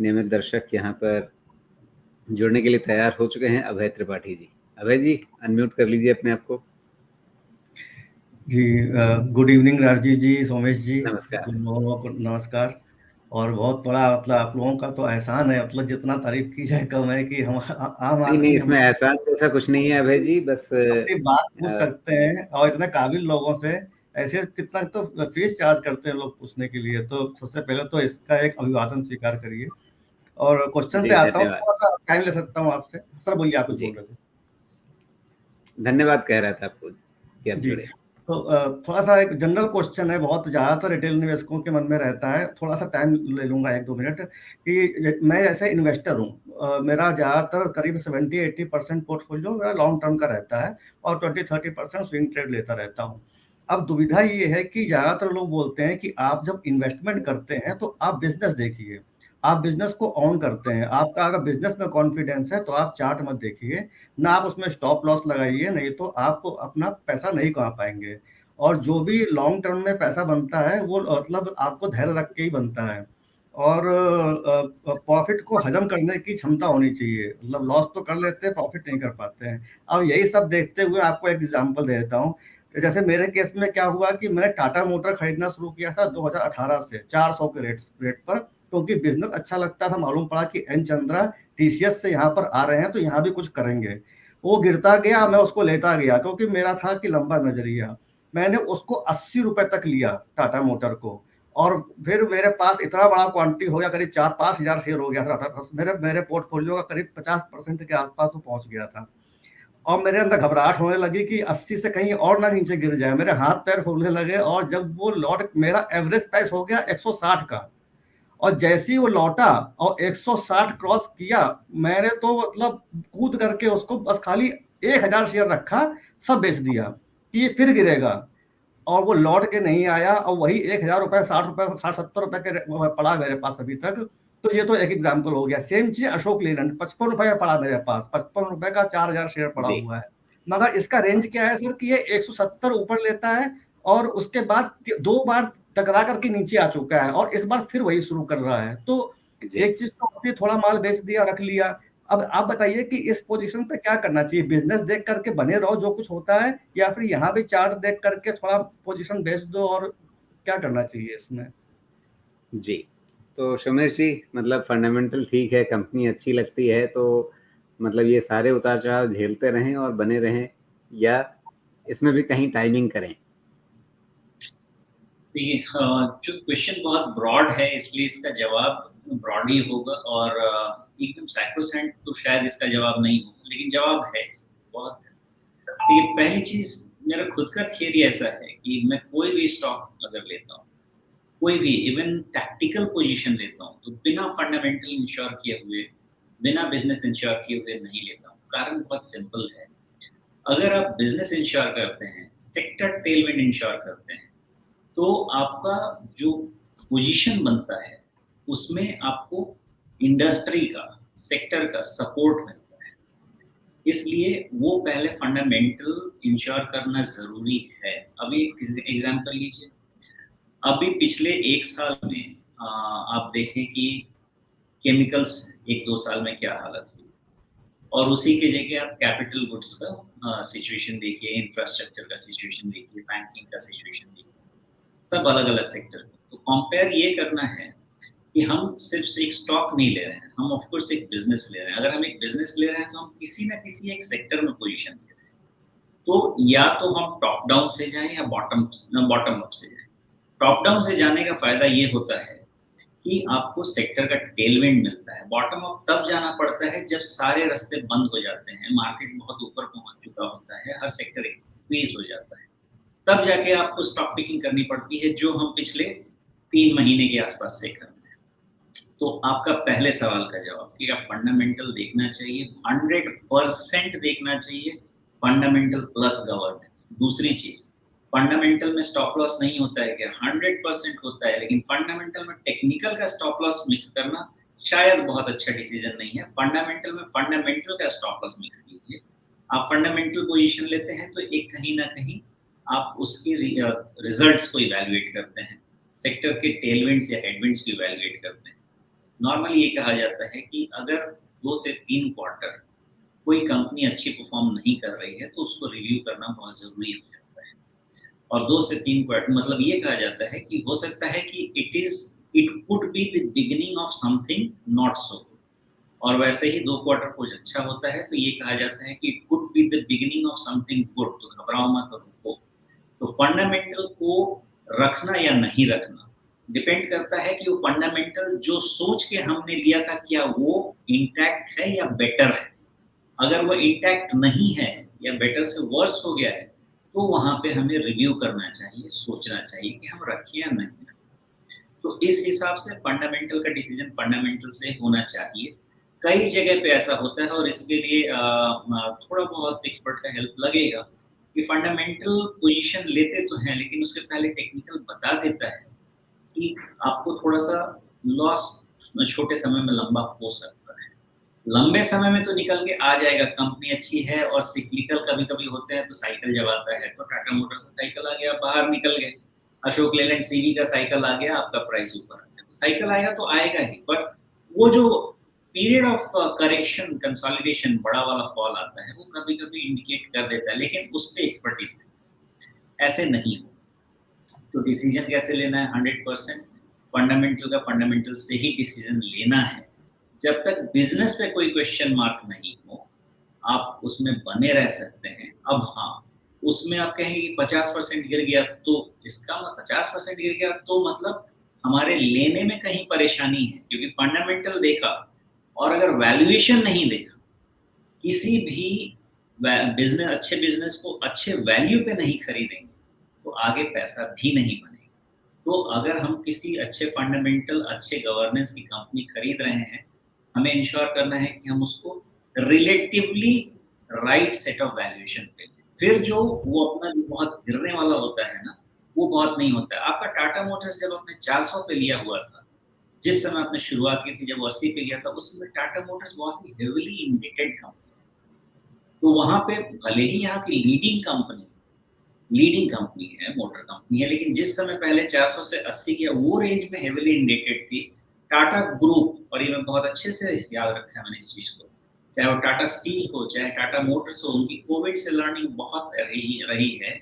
नियमित दर्शक यहाँ पर जुड़ने के लिए तैयार हो चुके हैं अभय त्रिपाठी जी। अभय जी, अनम्यूट कर लीजिए अपने आप को। जी, गुड इवनिंग राजीव जी, सोमेश जी, नमस्कार। तुम लोगों को नमस्कार। और बहुत बड़ा मतलब आप लोगों का तो एहसान है, मतलब जितना तारीफ की जाए कम है कि हम आम नहीं, नहीं, आदमी हम इसमें एहसान जैसा कुछ नहीं है अभय जी, बस अपनी बात पूछ अ, सकते हैं और इतने काबिल लोगों से ऐसे कितना तो फीस चार्ज करते हैं लोग पूछने के लिए। तो सबसे पहले तो इसका एक अभिवादन स्वीकार करिए और क्वेश्चन पे जी, आता हूँ। धन्यवाद। थोड़ा सा टाइम ले सकता हूँ आपसे? सर बोलिए, आप कुछ जी, बोल रहे थे। धन्यवाद कह रहा था आपको कि आप जी, जुड़े। तो थोड़ा सा एक जनरल क्वेश्चन है, बहुत ज़्यादातर रिटेल निवेशकों के मन में रहता है। थोड़ा सा टाइम ले लूँगा 1-2 मिनट कि मैं ऐसे इन्वेस्टर हूँ। मेरा ज़्यादातर करीब 70-80% पोर्टफोलियो मेरा लॉन्ग टर्म का रहता है और 20-30% स्विंग ट्रेड लेता रहता हूँ। अब दुविधा ये है कि ज़्यादातर लोग बोलते हैं कि आप जब इन्वेस्टमेंट करते हैं तो आप बिज़नेस देखिए, आप बिज़नेस को ऑन करते हैं। आपका अगर बिज़नेस में कॉन्फिडेंस है तो आप चार्ट मत देखिए, ना आप उसमें स्टॉप लॉस लगाइए, नहीं तो आप अपना पैसा नहीं कमा पाएँगे। और जो भी लॉन्ग टर्म में पैसा बनता है वो मतलब आपको धैर्य रख के ही बनता है। और प्रॉफ़िट को हज़म करने की क्षमता होनी चाहिए, मतलब लॉस तो कर लेते हैं, प्रॉफ़िट नहीं कर पाते हैं। अब यही सब देखते हुए आपको एक एग्ज़ाम्पल दे देता हूँ। जैसे मेरे केस में क्या हुआ कि मैंने टाटा मोटर खरीदना शुरू किया था 2018 से 400 के रेट पर, क्योंकि बिज़नेस अच्छा लगता था। मालूम पड़ा कि एन चंद्रा टीसीएस से यहाँ पर आ रहे हैं तो यहाँ भी कुछ करेंगे। वो गिरता गया, मैं उसको लेता गया क्योंकि मेरा था कि लंबा नज़रिया। मैंने उसको 80 रुपए तक लिया टाटा मोटर को, और फिर मेरे पास इतना बड़ा क्वांटिटी हो गया, करीब 4-5 हज़ार शेयर हो गया था टाटा। मेरे मेरे पोर्टफोलियो का करीब 50% के आसपास वो पहुँच गया था। और मेरे अंदर घबराहट होने लगी कि 80 से कहीं और ना नीचे गिर जाए। मेरे हाथ-पैर फूलने लगे और जब वो लौट, मेरा एवरेज प्राइस हो गया 160 का। और जैसे ही वो लौटा और 160 क्रॉस किया, मैंने तो मतलब कूद करके उसको बस खाली 1000 शेयर रखा, सब बेच दिया कि ये फिर गिरेगा। और वो लौट के नहीं आया और वही 1000 रुपए, 60 रुपए, 60-70 रुपए के पड़ा मेरे पास अभी तक। तो ये तो एक एग्जांपल हो गया। सेम चीज अशोक लीलैंड 55 रुपए का पड़ा मेरे पास, 55 रुपए का 4000 शेयर पड़ा जी, हुआ है। मगर इसका रेंज क्या है सर कि ये 170 ऊपर लेता है और उसके बाद 2 बार टकरा करके नीचे आ चुका है और इस बार फिर वही शुरू कर रहा है। तो जी। एक चीज तो होती है, थोड़ा माल बेच दिया, रख लिया। अब आप बताइए कि इस पोजीशन पे क्या करना चाहिए? बिजनेस देख करके बने रहो जो कुछ होता है, या फिर यहाँ भी चार्ट देख करके थोड़ा पोजीशन बेच दो, और क्या करना चाहिए इसमें? जी, तो सोमेश जी, मतलब फंडामेंटल ठीक है, कंपनी अच्छी लगती है, तो मतलब ये सारे उतार-चढ़ाव झेलते रहें और बने रहें, या इसमें भी कहीं टाइमिंग करें? देखिए, जो क्वेश्चन बहुत ब्रॉड है इसलिए इसका जवाब ब्रॉड ही होगा और एकदम सैक्रोसेंट तो शायद इसका जवाब नहीं होगा, लेकिन जवाब है इसका, बहुत है। देखिए, पहली चीज़, मेरा खुद का थियरी ऐसा है कि मैं कोई भी स्टॉक अगर लेता हूँ, कोई भी इवन टैक्टिकल पोजीशन लेता हूँ, तो बिना फंडामेंटल इंश्योर किए हुए, बिना बिज़नेस इंश्योर किए हुए नहीं लेता हूँ। कारण बहुत सिंपल है, अगर आप बिज़नेस इंश्योर करते हैं, सेक्टर टेलविंड इंश्योर करते हैं, तो आपका जो पोजीशन बनता है, उसमें आपको इंडस्ट्री का, सेक्टर का सपोर्ट मिलता है। इसलिए वो पहले फंडामेंटल इंश्योर करना ज़रूरी है। अभी एग्ज़ाम्पल लीजिए, अभी पिछले 1 साल में आप देखें कि केमिकल्स 1-2 साल में क्या हालत हुई, और उसी की जगह आप कैपिटल गुड्स का सिचुएशन देखिए, इंफ्रास्ट्रक्चर का सिचुएशन देखिए, बैंकिंग का सिचुएशन देखिए, सब अलग-अलग सेक्टर में। तो कंपेयर ये करना है कि हम सिर्फ एक स्टॉक नहीं ले रहे हैं, हम ऑफ कोर्स एक बिज़नेस ले रहे हैं। अगर हम एक बिज़नेस ले रहे हैं, तो हम किसी न किसी एक सेक्टर में पोज़ीशन ले रहे हैं। तो या तो हम टॉप डाउन से जाएँ या बॉटम अप से जाएँ। टॉप डाउन से जाने का फ़ायदा ये होता है कि आपको सेक्टर का टेलविंड मिलता है। बॉटम अप तब जाना पड़ता है जब सारे रास्ते बंद हो जाते हैं, मार्केट बहुत ऊपर पहुँच चुका होता है, हर सेक्टर एक स्क्वीज़ हो जाता है। तब जाके आपको स्टॉक पिकिंग करनी पड़ती है, जो हम पिछले 3 महीने के आसपास से कर रहे हैं। तो आपका पहले सवाल का जवाब कि आप फंडामेंटल देखना चाहिए, 100% देखना चाहिए, फंडामेंटल प्लस गवर्नेंस। दूसरी चीज़, फंडामेंटल में स्टॉप लॉस नहीं होता है क्या? 100% होता है, लेकिन फंडामेंटल में टेक्निकल का स्टॉप लॉस मिक्स करना शायद बहुत अच्छा डिसीजन नहीं है। फंडामेंटल में फंडामेंटल का स्टॉप लॉस मिक्स कीजिए। आप फंडामेंटल पोजीशन लेते हैं तो एक कहीं न कहीं आप उसके रिजल्ट्स को इवैल्यूएट करते हैं, सेक्टर के टेलविंड्स या हेडविंड्स को इवैल्यूएट करते हैं। नॉर्मली ये कहा जाता है कि अगर 2 से 3 क्वार्टर कोई कंपनी अच्छी परफॉर्म नहीं कर रही है तो उसको रिव्यू करना बहुत ज़रूरी हो जाता है। और 2 से 3 क्वार्टर मतलब ये कहा जाता है कि हो सकता है कि it could be the beginning of something not so good, और वैसे ही 2 क्वार्टर कुछ अच्छा होता है तो ये कहा जाता है कि it could be the beginning of something good, तो घबराओ मत और रुको। तो फंडामेंटल को रखना या नहीं रखना डिपेंड करता है कि वो फंडामेंटल जो सोच के हमने लिया था क्या वो इंटैक्ट है या बेटर है। अगर वो इंटैक्ट नहीं है या बेटर से वर्स हो गया है तो वहाँ पे हमें रिव्यू करना चाहिए, सोचना चाहिए कि हम रखें या नहीं रखें। तो इस हिसाब से फंडामेंटल का डिसीजन फंडामेंटल से होना चाहिए। कई जगह पे ऐसा होता है और इसके लिए थोड़ा बहुत एक्सपर्ट का हेल्प लगेगा कि फंडामेंटल पोजीशन लेते तो हैं लेकिन उसके पहले टेक्निकल बता देता है कि आपको थोड़ा-सा लॉस छोटे समय में लंबा हो सकता है। लंबे समय में तो निकल के आ जाएगा, कंपनी अच्छी है और सिक्लिकल कभी-कभी होते हैं तो साइकिल जब आता है तो टाटा मोटर्स का साइकिल आ गया, बाहर निकल गए। अशोक लेलैंड सीवी का साइकिल आ गया, आपका प्राइस ऊपर आ गया। तो साइकिल आएगा तो आएगा ही, पर वो जो पीरियड ऑफ करेक्शन, कंसोलिडेशन बड़ा वाला फॉल आता है, वो कभी-कभी इंडिकेट कर देता है, लेकिन उस पे एक्सपर्टीज़ नहीं। ऐसे नहीं हो। तो डिसीजन कैसे लेना है 100% फंडामेंटल का फंडामेंटल से ही डिसीजन लेना है। जब तक बिजनेस पे कोई क्वेश्चन मार्क नहीं हो, आप उसमें बने रह सकते हैं। अब हाँ, उसमें आप कहेंगे कि 50% गिर गया तो इसका 50% गिर गया तो मतलब हमारे लेने में कहीं परेशानी है, क्योंकि फंडामेंटल देखा और अगर वैल्यूएशन नहीं देखा, किसी भी बिजनेस अच्छे बिजनेस को अच्छे वैल्यू पे नहीं खरीदेंगे तो आगे पैसा भी नहीं बनेगा। तो अगर हम किसी अच्छे फंडामेंटल अच्छे गवर्नेंस की कंपनी खरीद रहे हैं, हमें इंश्योर करना है कि हम उसको relatively right set of valuation पे लें। फिर जो वो अपना जो बहुत गिरने वाला होता है ना, वो बहुत नहीं होता है। आपका टाटा मोटर्स जब आपने 400 पे लिया हुआ था, जिस समय आपने शुरुआत की थी जब वो 80 पे लिया था, उस समय टाटा मोटर्स बहुत ही हेवीली इंडेटेड कंपनी, तो वहाँ पे भले ही यहाँ की लीडिंग कंपनी है, मोटर कंपनी है, लेकिन जिस समय पहले 400 से 80 की वो रेंज में हेवीली इंडेटेड थी। टाटा ग्रुप, और ये मैं बहुत अच्छे से याद रखा है मैंने इस चीज़ को, चाहे वो टाटा स्टील हो, चाहे टाटा मोटर्स हो, उनकी कोविड से लर्निंग बहुत रही है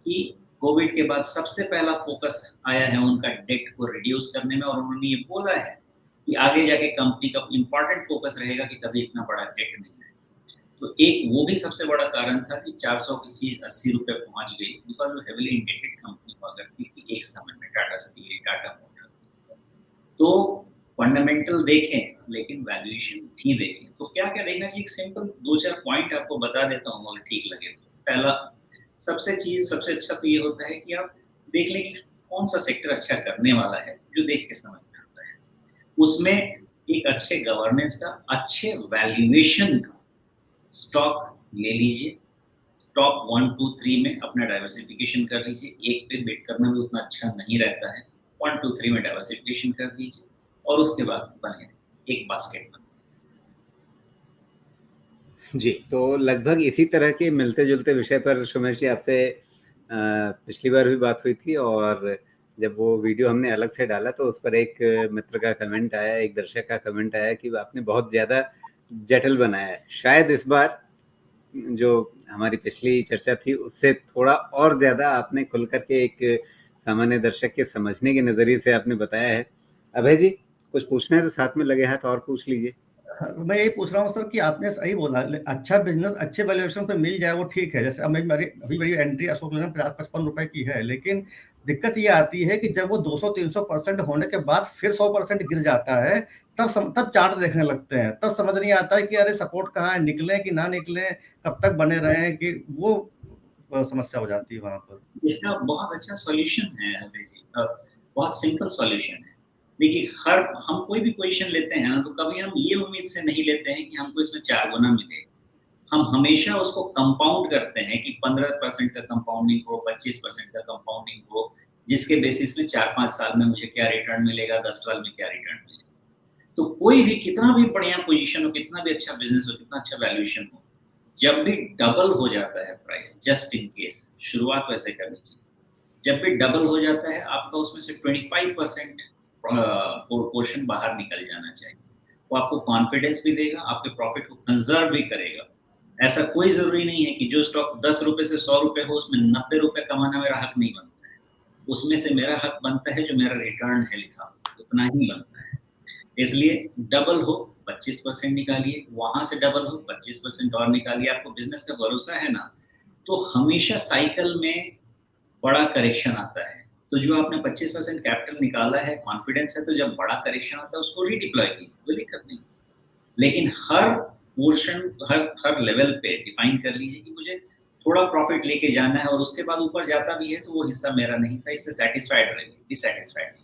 कि कोविड के बाद सबसे पहला फोकस आया है उनका डेट को रिड्यूस करने में, और उन्होंने ये बोला है कि आगे जाके कंपनी का इम्पोर्टेंट फोकस रहेगा कि कभी इतना बड़ा डेट नहीं है। तो एक वो भी सबसे बड़ा कारण था कि 400 की चीज़ 80 रुपए पहुँच गई, बिकॉज़ वो हेवीली इंडेटेड कंपनी हुआ करती थी एक समय में, टाटा स्टील, टाटा मोटर्स ये सब। तो फंडामेंटल देखें, लेकिन वैल्यूएशन भी देखें। तो क्या-क्या देखना चाहिए? एक सिंपल 2-4 पॉइंट आपको बता देता हूँ अगर ठीक लगे तो। पहला, सबसे अच्छा तो ये होता है कि आप देख लें कि कौन-सा सेक्टर अच्छा करने वाला है, जो देख के समझ में आता है। उसमें एक अच्छे गवर्नेंस का, अच्छे वैल्यूएशन का स्टॉक ले लीजिए। टॉप 1, 2, 3 में अपना डाइवर्सिफिकेशन कर लीजिए। एक पे बेट करना भी उतना अच्छा नहीं रहता है। 1, 2, 3 में डाइवर्सिफिकेशन कर दीजिए और उसके बाद बने एक बास्केट में। जी, तो लगभग इसी तरह के मिलते-जुलते विषय पर सुमेश जी आपसे पिछली बार भी बात हुई थी, और जब वो वीडियो हमने अलग से डाला तो उस पर एक मित्र का कमेंट आया, एक दर्शक का कमेंट आया कि आपने बहुत ज़्यादा जटिल बनाया है। शायद इस बार जो हमारी पिछली चर्चा थी उससे थोड़ा और ज़्यादा आपने खुल कर के एक सामान्य दर्शक के समझने के नज़रिए से आपने बताया है। अभय जी, कुछ पूछना है तो साथ में लगे हाथ और पूछ लीजिए। मैं यही पूछ रहा हूँ सर कि आपने सही बोला, अच्छा बिजनेस अच्छे वैल्यूएशन पे मिल जाए वो ठीक है। जैसे अभी मेरी एंट्री अशोक लेलैंड 50-55 रुपए की है, लेकिन दिक्कत ये आती है कि जब वो 200-300% होने के बाद फिर 100% गिर जाता है, तब चार्ट देखने लगते हैं, तब समझ नहीं आता है कि अरे सपोर्ट कहाँ है, निकले कि ना निकले, कब तक बने रहे, कि वो समस्या हो जाती है वहां पर। इसका बहुत अच्छा सॉल्यूशन है अभय जी, बहुत सिंपल सॉल्यूशन है। देखिए, हम कोई भी पोजीशन लेते हैं ना, तो कभी हम ये उम्मीद से नहीं लेते हैं कि हमको इसमें 4 गुना मिले। हम हमेशा उसको कंपाउंड करते हैं कि 15% का कंपाउंडिंग हो, 25% का कंपाउंडिंग हो, जिसके बेसिस में 4-5 साल में मुझे क्या रिटर्न मिलेगा, 10 साल में क्या रिटर्न मिलेगा। तो कोई भी कितना भी बढ़िया पोजीशन हो, कितना भी अच्छा बिजनेस हो, कितना अच्छा वैल्यूएशन हो, जब भी डबल हो जाता है प्राइस, जस्ट इन केस, शुरुआत वैसे करनी चाहिए। जब भी डबल हो जाता है, आपका उसमें से 25% पोर्शन बाहर निकल जाना चाहिए। वो आपको कॉन्फिडेंस भी देगा, आपके प्रॉफिट को कंजर्व भी करेगा। ऐसा कोई जरूरी नहीं है कि जो स्टॉक 10 रुपए से 100 रुपए हो उसमें 90 रुपए कमाना मेरा हक नहीं बनता है। उसमें से मेरा हक बनता है जो मेरा रिटर्न है लिखा उतना ही बनता है। इसलिए डबल हो 25% निकालिए, वहां से डबल हो 25% और निकालिए। आपको बिजनेस का भरोसा है ना, तो हमेशा साइकिल में बड़ा करेक्शन आता है। तो जो आपने 25% कैपिटल निकाला है, कॉन्फिडेंस है, तो जब बड़ा करेक्शन आता है उसको रीडिप्लॉय कीजिए, कोई दिक्कत नहीं। लेकिन हर पोर्शन हर लेवल पे डिफाइन कर लीजिए कि मुझे थोड़ा प्रॉफिट लेके जाना है और उसके बाद ऊपर जाता भी है तो वो हिस्सा मेरा नहीं था, इससे सेटिस्फाइड रहिए, डिसैटिस्फाइड नहीं।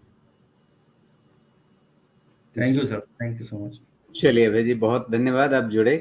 Thank you sir, thank you so much. चलिए अभय जी, बहुत धन्यवाद, आप जुड़े।